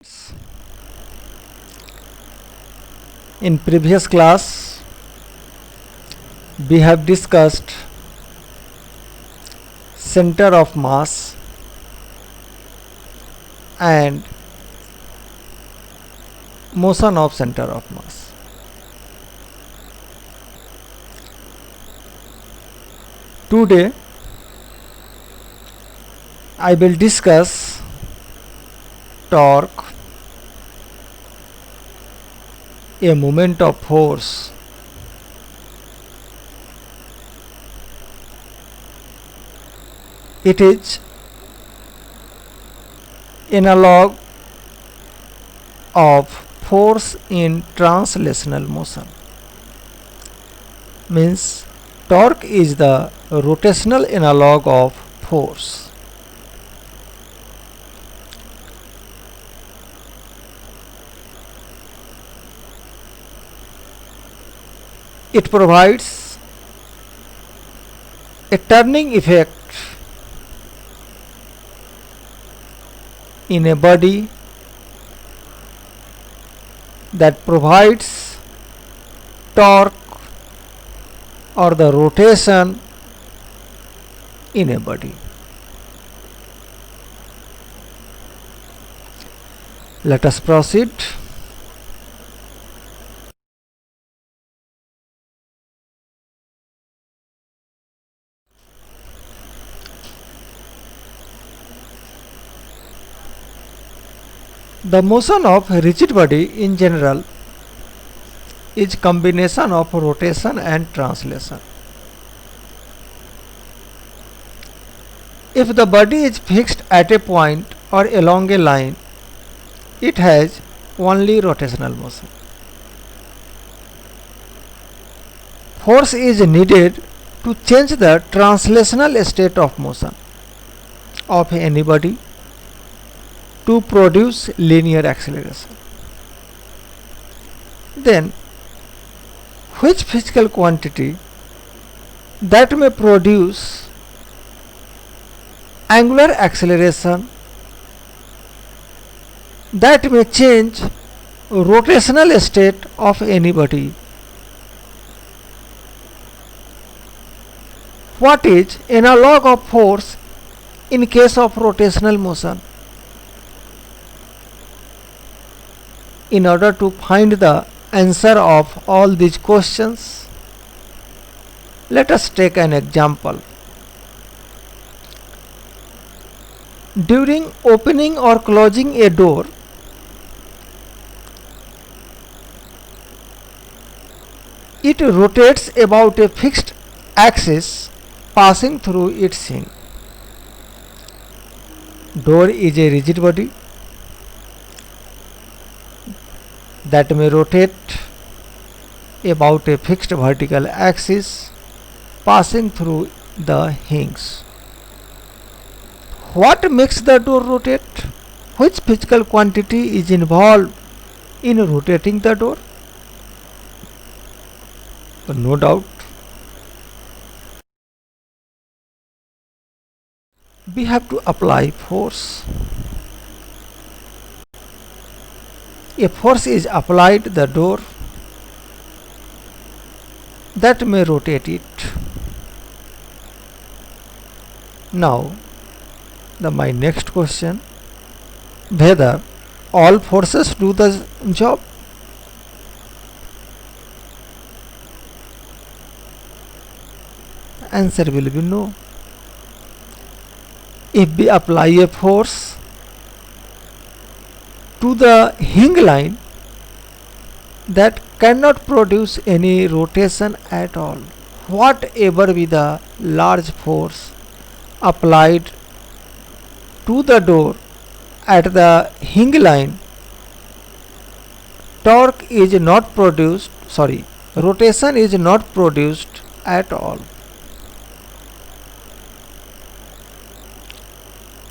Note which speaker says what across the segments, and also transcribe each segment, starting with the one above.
Speaker 1: In previous class, we have discussed center of mass and motion of center of mass. Today, I will discuss torque, a moment of force. It is analog of force in translational motion. Means torque is the rotational analog of force. It provides a turning effect in a body that provides torque or the rotation in a body. Let us proceed. The motion of rigid body in general is combination of rotation and translation. If the body is fixed at a point or along a line, it has only rotational motion. Force is needed to change the translational state of motion of any body to produce linear acceleration. Then, which physical quantity that may produce angular acceleration that may change rotational state of any body? What is analog of force in case of rotational motion? In order to find the answer of all these questions, let us take an example. During opening or closing a door, it rotates about a fixed axis passing through its hinge. Door is a rigid body that may rotate about a fixed vertical axis passing through the hinge. What makes the door rotate? Which physical quantity is involved in rotating the door? No doubt, we have to apply force. A force is applied to the door that may rotate it. Now, my next question, whether all forces do the job? Answer will be no. If we apply a force to the hinge line that cannot produce any rotation at all, whatever be the large force applied to the door at the hinge line, torque is not produced, rotation is not produced at all.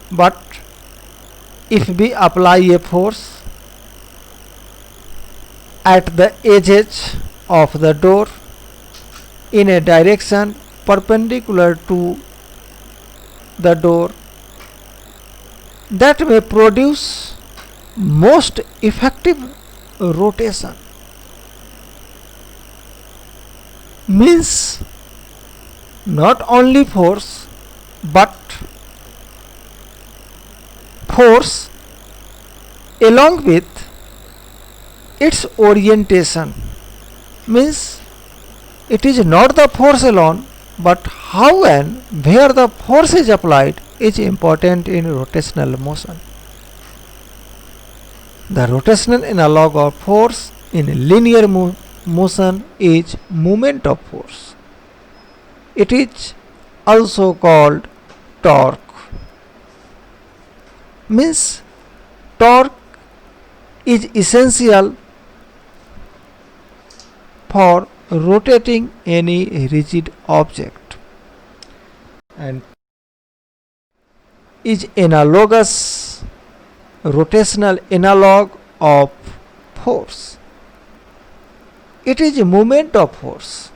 Speaker 1: But if we apply a force at the edges of the door in a direction perpendicular to the door, that may produce most effective rotation means not only force but force along with its orientation, means it is not the force alone but how and where the force is applied is important in rotational motion. The rotational analog of force in linear motion is moment of force. It is also called torque. Means torque is essential for rotating any rigid object and is analogous rotational analog of force. It is a moment of force.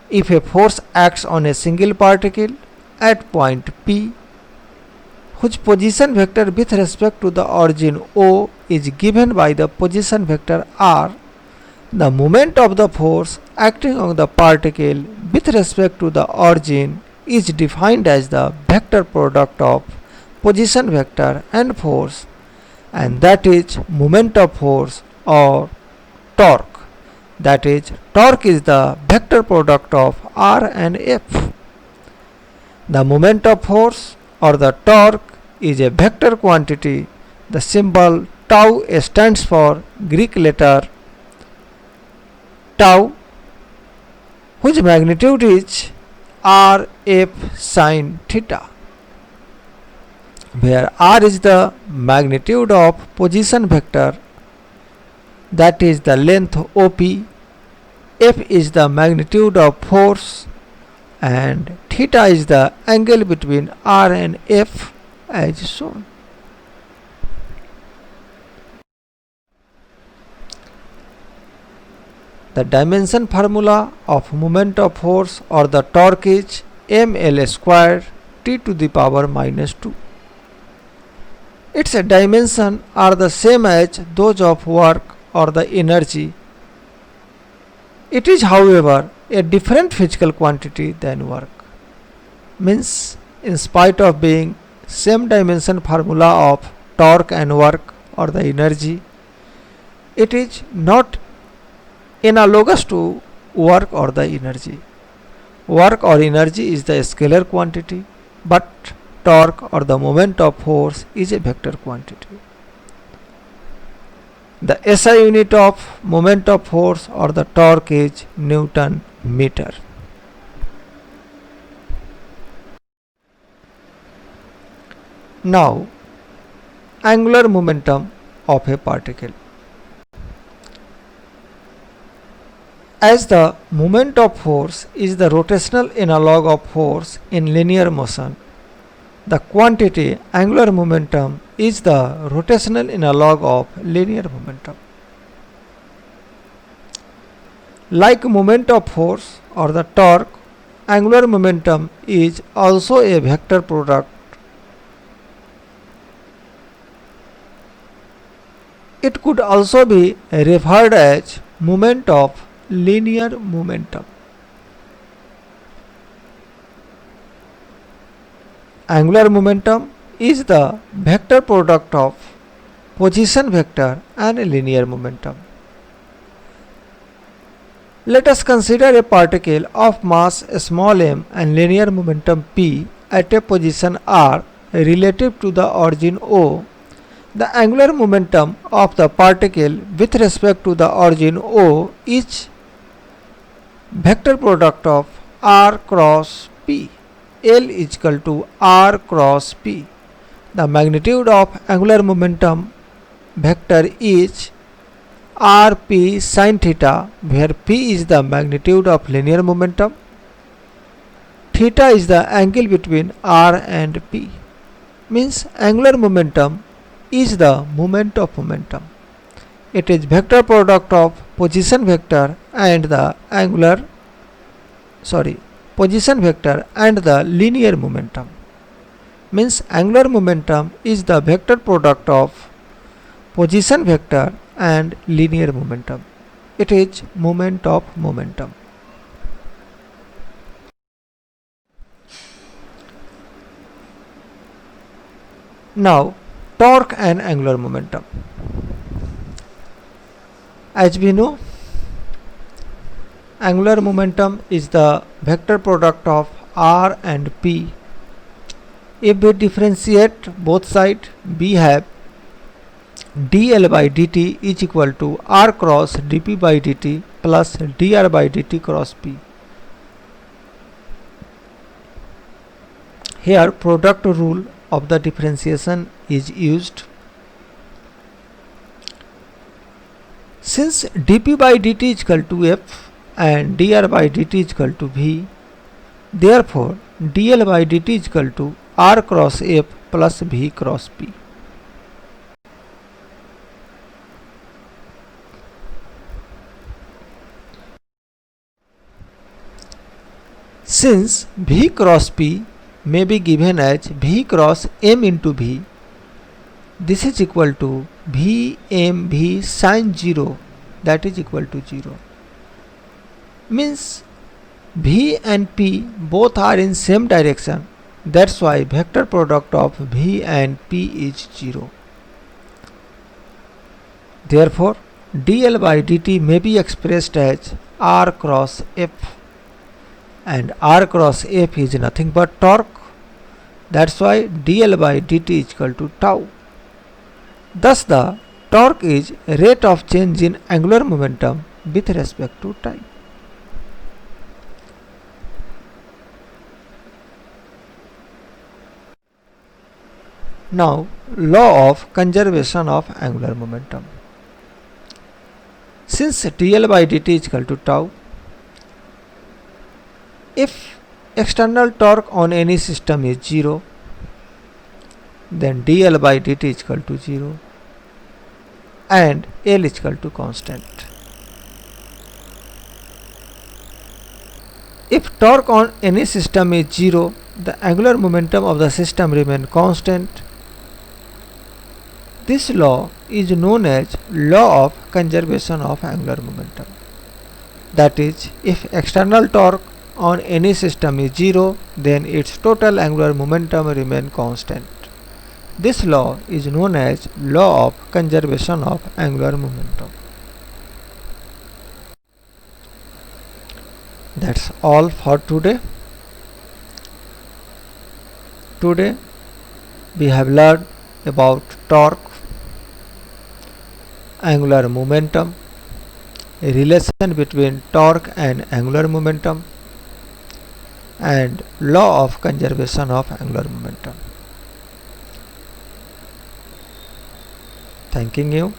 Speaker 1: If a force acts on a single particle at point P, whose position vector with respect to the origin O is given by the position vector R, the moment of the force acting on the particle with respect to the origin is defined as the vector product of position vector and force, and that is moment of force or torque. That is, torque is the vector product of R and F. The moment of force or the torque is a vector quantity. The symbol tau stands for Greek letter tau, whose magnitude is R F sin theta, where R is the magnitude of position vector, that is the length OP, F is the magnitude of force, and theta is the angle between R and F as shown. The dimension formula of moment of force or the torque is ml square t to the power minus 2. Its dimensions are the same as those of work or the energy. It is, however, a different physical quantity than work. Means, in spite of being same dimension formula of torque and work or the energy, it is not analogous to work or the energy. Work or energy is the scalar quantity, but torque or the moment of force is a vector quantity. The SI unit of moment of force or the torque is Newton meter. Now, angular momentum of a particle. As the moment of force is the rotational analog of force in linear motion, the quantity angular momentum is the rotational analog of linear momentum. Like moment of force or the torque, angular momentum is also a vector product. It could also be referred as moment of linear momentum. Angular momentum is the vector product of position vector and linear momentum. Let us consider a particle of mass small m and linear momentum p at a position r relative to the origin O. The angular momentum of the particle with respect to the origin O is vector product of r cross p. L is equal to r cross p. The magnitude of angular momentum vector is rp sin theta, where p is the magnitude of linear momentum, theta is the angle between r and p. Means angular momentum is the moment of momentum. It is vector product of position vector and the position vector and the linear momentum. means angular momentum is the vector product of position vector and linear momentum. It is moment of momentum. Now, torque and angular momentum. As we know, angular momentum is the vector product of r and p. If we differentiate both sides, we have dl by dt is equal to r cross dp by dt plus dr by dt cross p. Here product rule of the differentiation is used. Since dp by dt is equal to f and dr by dt is equal to v, therefore dl by dt is equal to r cross f plus v cross p. Since v cross p may be given as v cross m into v, this is equal to v m v sin 0, that is equal to 0. Means v and p both are in same direction, that's why vector product of v and p is 0. Therefore dl by dt may be expressed as r cross f, and r cross f is nothing but torque. That's why dl by dt is equal to tau. Thus the torque is rate of change in angular momentum with respect to time. Now, law of conservation of angular momentum. Since dl by dt is equal to tau, if external torque on any system is 0, then dl by dt is equal to 0 and L is equal to constant. If torque on any system is 0, the angular momentum of the system remains constant. This law is known as law of conservation of angular momentum. That is, if external torque on any system is 0, then its total angular momentum remains constant. This law is known as law of conservation of angular momentum. That's all for today. Today we have learned about torque, angular momentum, a relation between torque and angular momentum, and law of conservation of angular momentum. Thanking you.